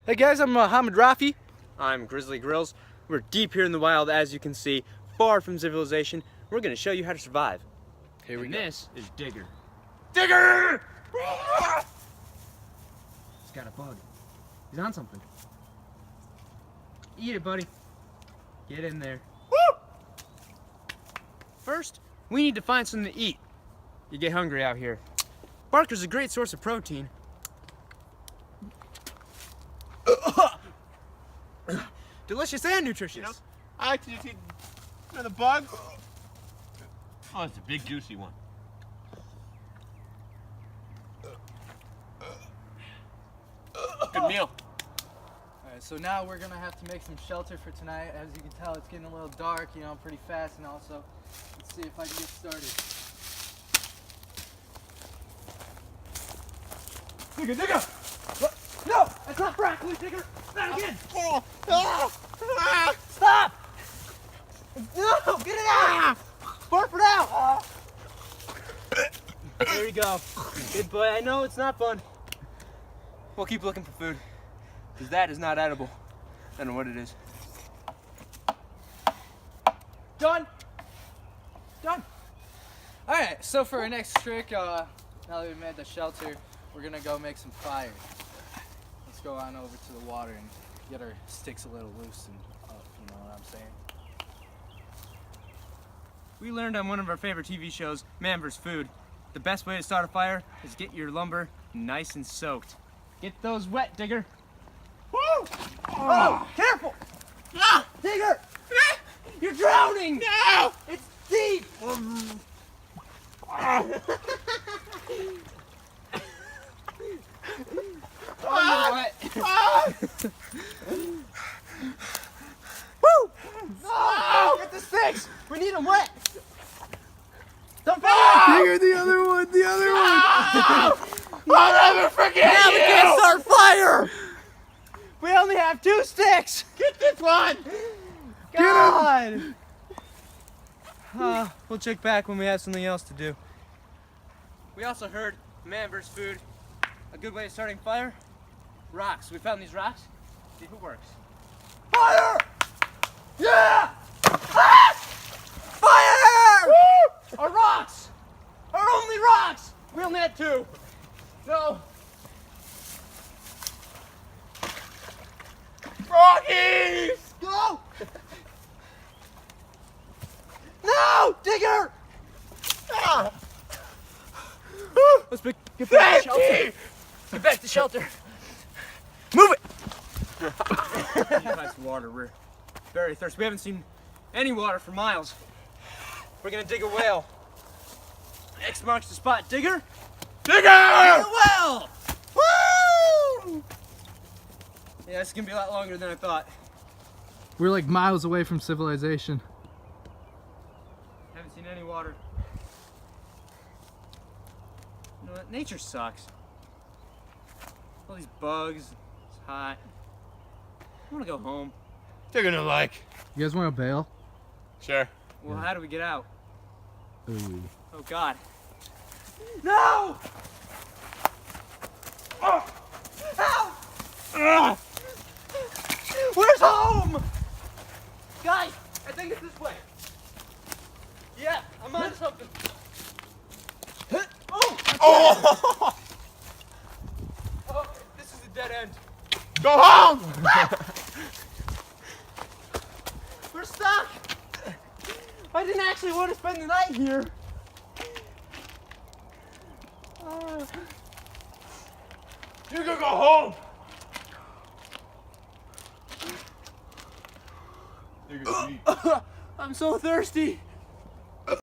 Hey guys, I'm Hamid Rafi. I'm Grizzly Grills. We're deep here in the wild, as you can see, far from civilization. We're going to show you how to survive. Here we go. This is Digger. Digger! He's got a bug. He's on something. Eat it, buddy. Get in there. Woo! First, we need to find something to eat. You get hungry out here. Barker's a great source of protein. Delicious and nutritious. You know, I like to just eat the bug. Oh, it's a big juicy one. Good meal. Alright, so now we're gonna have to make some shelter for tonight. As you can tell, it's getting a little dark, pretty fast, and also, let's see if I can get started. Digger, Digger! No, that's not broccoli, Digger. Not again. Stop! No, get it out! Barf it out! There you go. Good boy. I know it's not fun. We'll keep looking for food, because that is not edible. I don't know what it is. Done! Done! Alright, so for our next trick, now that we've made the shelter, we're gonna go make some fire. Let's go on over to the water and get our sticks a little loose and up, you know what I'm saying? We learned on one of our favorite TV shows, Man vs. Food, the best way to start a fire is get your lumber nice and soaked. Get those wet, Digger. Woo! Oh, careful! Ah! Digger! You're drowning! No! It's deep! Oh, you're wet. Woo! No! Get the sticks! We need them wet! Don't Digger, the other one, the other one! I'll never forget Now you! we can't start fire! We only have 2 sticks! Get this one! God! We'll check back when we have something else to do. We also heard Man vs. Food. A good way of starting fire? Rocks. We found these rocks. See if it works. Fire! Yeah! Ah! Fire! Woo! Our rocks! Our only rocks! We only had 2. No. Froggies! Go! No! Digger! Ah! Let's get back to shelter. Get back to shelter. Move it! We need to find some water. We're very thirsty. We haven't seen any water for miles. We're gonna dig a well. X marks the spot. Digger? Digger! Dig a well! Woo! Yeah, this is gonna be a lot longer than I thought. We're like miles away from civilization. Haven't seen any water. You know what? Nature sucks. All these bugs. It's hot. I wanna go home. They're gonna like. You guys want to bail? Sure. Well, how do we get out? Ooh. Oh God. No! Oh! Ow! Ugh! Where's home? Guys, I think it's this way. Yeah, I'm on something. Oh! Oh! Oh, this is a dead end. Go home! We're stuck. I didn't actually want to spend the night here. You can go home! I'm so thirsty.